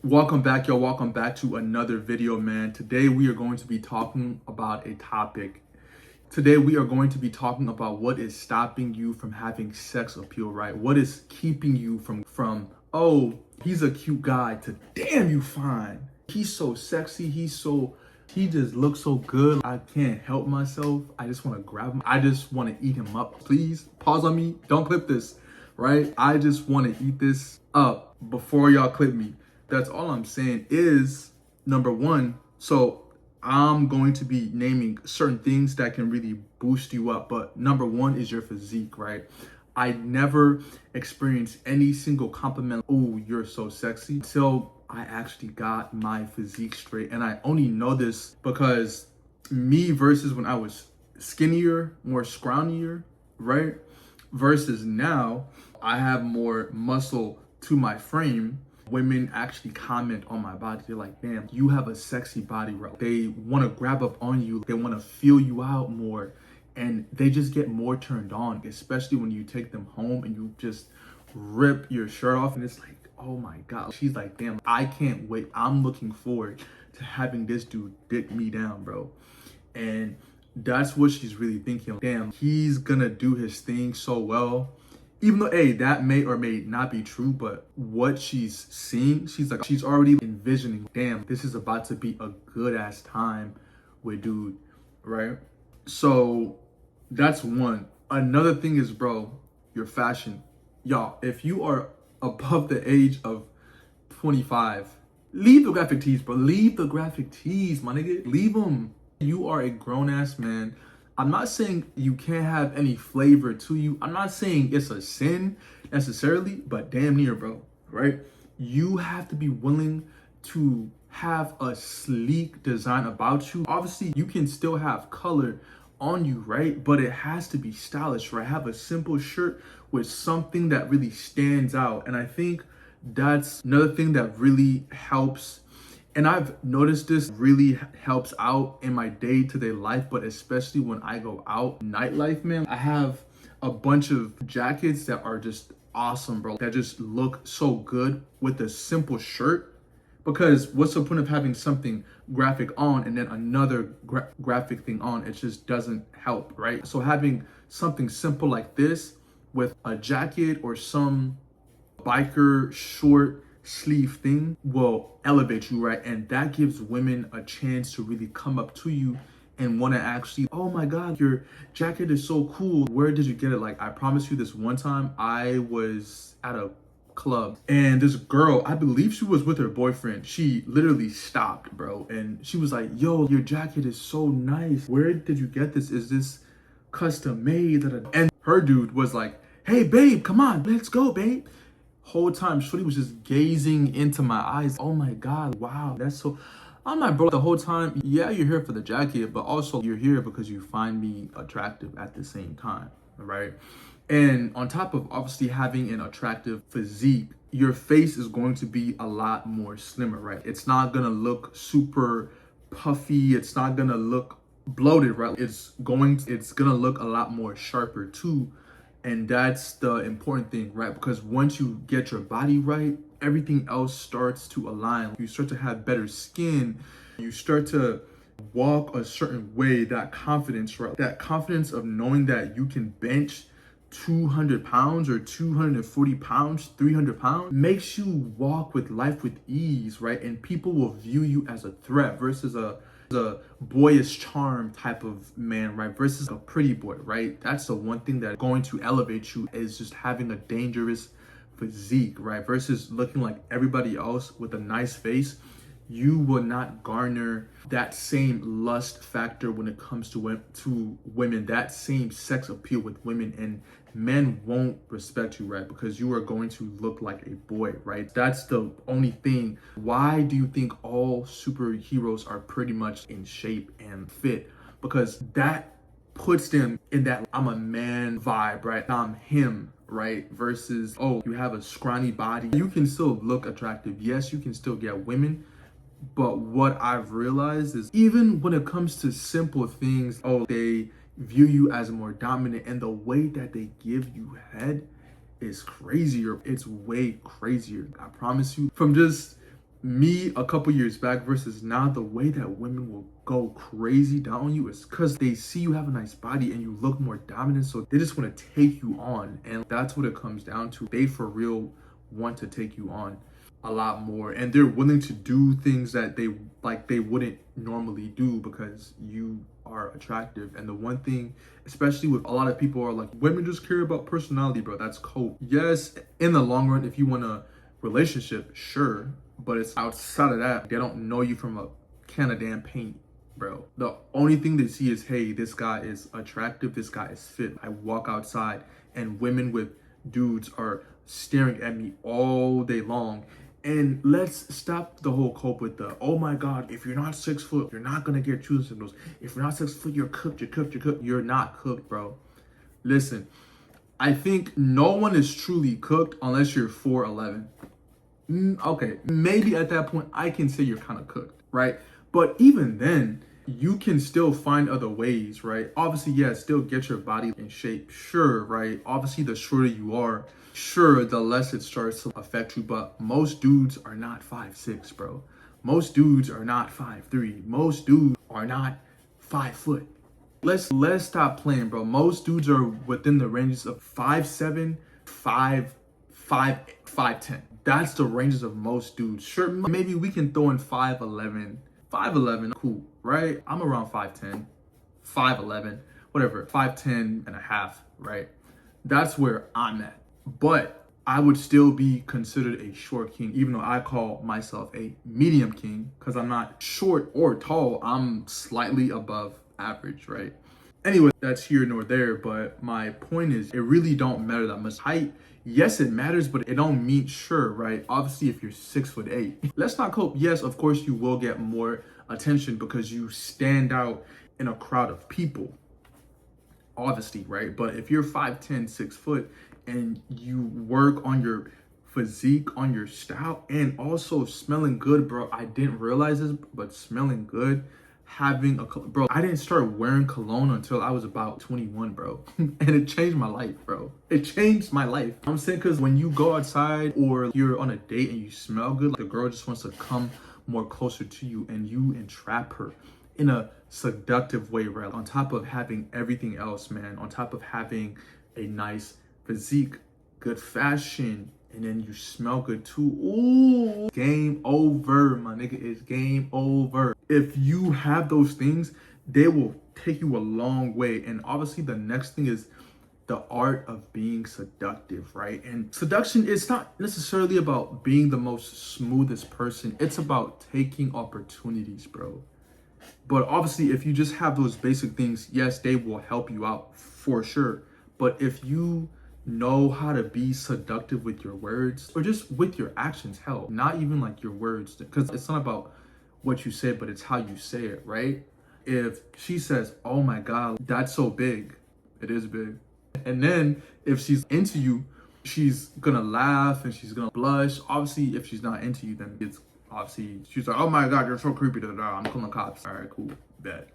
Welcome back, y'all. Welcome back to another video, man. Today we are going to be talking about a topic. Today we are going to be talking about what is stopping you from having sex appeal, right? What is keeping you from oh, he's a cute guy to damn you fine. He's so sexy, he just looks so good. I can't help myself. I just want to grab him. I just want to eat him up. Please pause on me. Don't clip this, right? I just want to eat this up before y'all clip me. That's all I'm saying is number one. So I'm going to be naming certain things that can really boost you up. But number one is your physique, right? I never experienced any single compliment, oh, you're so sexy, until I actually got my physique straight. And I only know this because me versus when I was skinnier, more scrawnier, right? Versus now, I have more muscle to my frame. Women actually comment on my body. They're like, damn, you have a sexy body, bro. They want to grab up on you. They want to feel you out more. And they just get more turned on, especially when you take them home and you just rip your shirt off. And it's like, oh my God. She's like, damn, I can't wait. I'm looking forward to having this dude dick me down, bro. And that's what she's really thinking. Damn, he's gonna do his thing so well. Even though, hey, that may or may not be true, but what she's seeing, she's already envisioning, damn, this is about to be a good ass time with dude, right? So that's one. Another thing is, bro, your fashion. Y'all, if you are above the age of 25, leave the graphic tees, bro. Leave the graphic tees, my nigga. Leave them. You are a grown ass man. I'm not saying you can't have any flavor to you. I'm not saying it's a sin necessarily, but damn near, bro, right? You have to be willing to have a sleek design about you. Obviously, you can still have color on you, right? But it has to be stylish, right? Have a simple shirt with something that really stands out. And I think that's another thing that really helps. And I've noticed this really helps out in my day-to-day life, but especially when I go out nightlife, man. I have a bunch of jackets that are just awesome, bro. That just look so good with a simple shirt. Because what's the point of having something graphic on and then another graphic thing on? It just doesn't help, right? So having something simple like this with a jacket or some biker short sleeve thing will elevate you, right? And that gives women a chance to really come up to you and want to actually, oh my God, your jacket is so cool. Where did you get it? Like, I promise you, this one time I was at a club and this girl, I believe she was with her boyfriend, she literally stopped, bro, and she was like, yo, your jacket is so nice. Where did you get this? Is this custom made? And her dude was like, hey babe, come on, let's go, babe. Whole time shorty was just gazing into my eyes. Oh my God, wow, that's so. I'm like, bro, the whole time, yeah, you're here for the jacket, but also you're here because you find me attractive at the same time, right? And on top of obviously having an attractive physique, your face is going to be a lot more slimmer, right? It's not gonna look super puffy. It's not gonna look bloated, right? It's gonna look a lot more sharper too. And that's the important thing, right? Because once you get your body right, everything else starts to align. You start to have better skin. You start to walk a certain way. That confidence, right? That confidence of knowing that you can bench 200 pounds or 240 pounds, 300 pounds, makes you walk with life with ease, right? And people will view you as a threat versus a boyish charm type of man, right? Versus a pretty boy, right? That's the one thing that's going to elevate you, is just having a dangerous physique, right? Versus looking like everybody else with a nice face. You will not garner that same lust factor when it comes to women, that same sex appeal with women, and men won't respect you, right? Because you are going to look like a boy, right? That's the only thing. Why do you think all superheroes are pretty much in shape and fit? Because that puts them in that I'm a man vibe, right? I'm him, right? Versus, oh, you have a scrawny body. You can still look attractive. Yes, you can still get women. But what I've realized is even when it comes to simple things, oh, they view you as more dominant, and the way that they give you head is crazier. It's way crazier. I promise you, from just me a couple years back versus now, the way that women will go crazy down on you is because they see you have a nice body and you look more dominant, so they just want to take you on. And that's what it comes down to. They for real want to take you on a lot more, and they're willing to do things that they wouldn't normally do because you are attractive. And the one thing, especially with a lot of people, are like, women just care about personality, bro. That's cool. Yes, in the long run, if you want a relationship, sure, but it's outside of that. They don't know you from a can of damn paint, bro. The only thing they see is, hey, this guy is attractive, this guy is fit. I walk outside and women with dudes are staring at me all day long. And let's stop the whole cope with the, oh my God, if you're not 6 foot, you're not gonna get choosing signals. If you're not 6 foot, you're cooked, you're cooked, you're cooked. You're not cooked, bro. Listen, I think no one is truly cooked unless you're 4'11". Okay, maybe at that point, I can say you're kind of cooked, right? But even then, you can still find other ways, right? Obviously, yeah, still get your body in shape, sure, right? Obviously, the shorter you are, sure, the less it starts to affect you. But most dudes are not 5'6", bro. Most dudes are not 5'3". Most dudes are not 5 foot. Let's stop playing, bro. Most dudes are within the ranges of 5'7", 5'10". That's the ranges of most dudes. Sure, maybe we can throw in 5'11". 5'11", cool, right? I'm around 5'10", 5'11", whatever, 5'10 and a half, right? That's where I'm at. But I would still be considered a short king, even though I call myself a medium king, because I'm not short or tall. I'm slightly above average, right? Anyway, that's here nor there, but my point is, it really don't matter that much. Height, yes, it matters, but it don't mean sure, right? Obviously, if you're 6'8", let's not cope. Yes, of course, you will get more attention because you stand out in a crowd of people, obviously, right? But if you're 5'10", 6 foot, and you work on your physique, on your style, and also smelling good, bro. I didn't realize this, but smelling good, having a, bro, I didn't start wearing cologne until I was about 21, bro. And it changed my life, bro. It changed my life. I'm saying, because when you go outside or you're on a date and you smell good, like, the girl just wants to come more closer to you and you entrap her in a seductive way, right? On top of having everything else, man, on top of having a nice physique, good fashion, and then you smell good too. Ooh, game over, my nigga. It's game over. If you have those things, they will take you a long way. And obviously, the next thing is the art of being seductive, right? And seduction is not necessarily about being the most smoothest person. It's about taking opportunities, bro. But obviously, if you just have those basic things, yes, they will help you out for sure. But if you know how to be seductive with your words or just with your actions, hell, not even like your words, because it's not about what you say, but it's how you say it, right? If she says, oh my God, that's so big, it is big. And then if she's into you, she's gonna laugh and she's gonna blush. Obviously, if she's not into you, then it's obviously, she's like, oh my God, you're so creepy, I'm calling the cops. All right, cool, bet.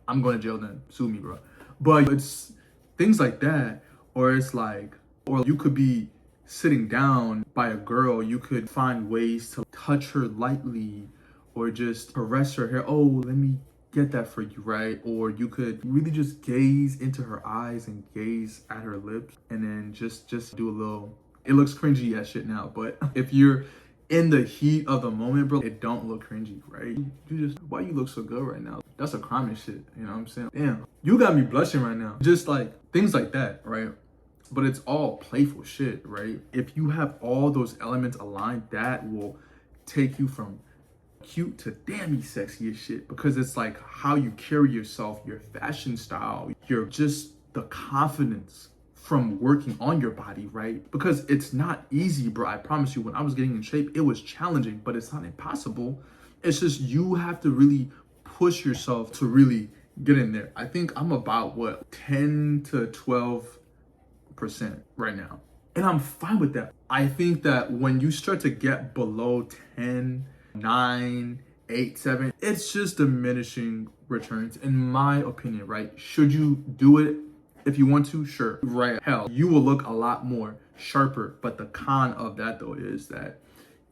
I'm going to jail then, sue me, bro. But it's things like that. Or it's like, or you could be sitting down by a girl, you could find ways to touch her lightly or just caress her hair. Oh, let me get that for you, right? Or you could really just gaze into her eyes and gaze at her lips and then just do a little, it looks cringy as shit now, but if you're in the heat of the moment, bro, it don't look cringy, right? You just, why you look so good right now? That's a crime and shit, you know what I'm saying? Damn, you got me blushing right now. Just like things like that, right? But it's all playful shit, right? If you have all those elements aligned, that will take you from cute to damn sexy as shit, because it's like how you carry yourself, your fashion style, your just the confidence from working on your body, right? Because it's not easy, bro. I promise you, when I was getting in shape, it was challenging, but it's not impossible. It's just you have to really push yourself to really get in there. I think I'm about, what, 10 to 12% right now. And I'm fine with that. I think that when you start to get below 10, 9, 8, 7, it's just diminishing returns, in my opinion, right? Should you do it? If you want to, sure, right? Hell, you will look a lot more sharper. But the con of that, though, is that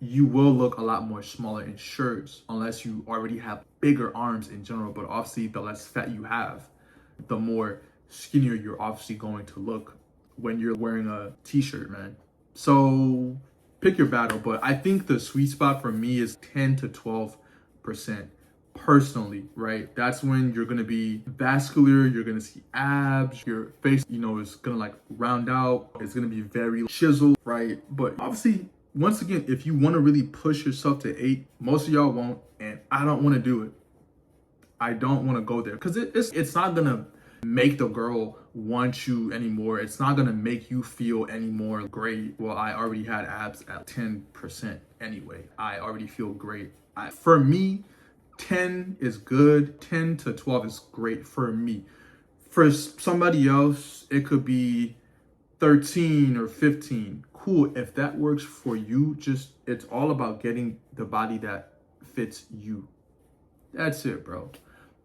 you will look a lot more smaller in shirts unless you already have bigger arms in general. But obviously, the less fat you have, the more skinnier you're obviously going to look when you're wearing a t-shirt, man. So pick your battle, but I think the sweet spot for me is 10 to 12% personally, right? That's when you're gonna be vascular, you're gonna see abs, your face, is gonna like round out, it's gonna be very chiseled, right? But obviously, once again, if you wanna really push yourself to 8, most of y'all won't, and I don't wanna do it. I don't wanna go there, because it's not gonna make the girl want you anymore. It's not gonna make you feel any more great. Well, I already had abs at 10% anyway. I already feel great. For me, 10 is good. 10 to 12 is great for me. For somebody else, it could be 13 or 15. Cool. If that works for you, it's all about getting the body that fits you. That's it, bro.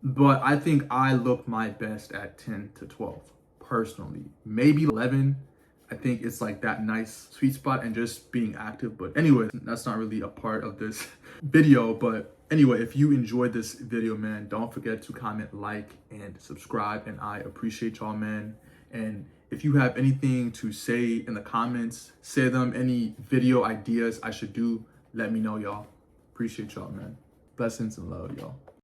But I think I look my best at 10 to 12, personally. Maybe 11. I think it's like that nice sweet spot and just being active. But anyway, that's not really a part of this video. But anyway, if you enjoyed this video, man, don't forget to comment, like, and subscribe. And I appreciate y'all, man. And if you have anything to say in the comments, say them, any video ideas I should do, let me know, y'all. Appreciate y'all, man. Blessings and love, y'all.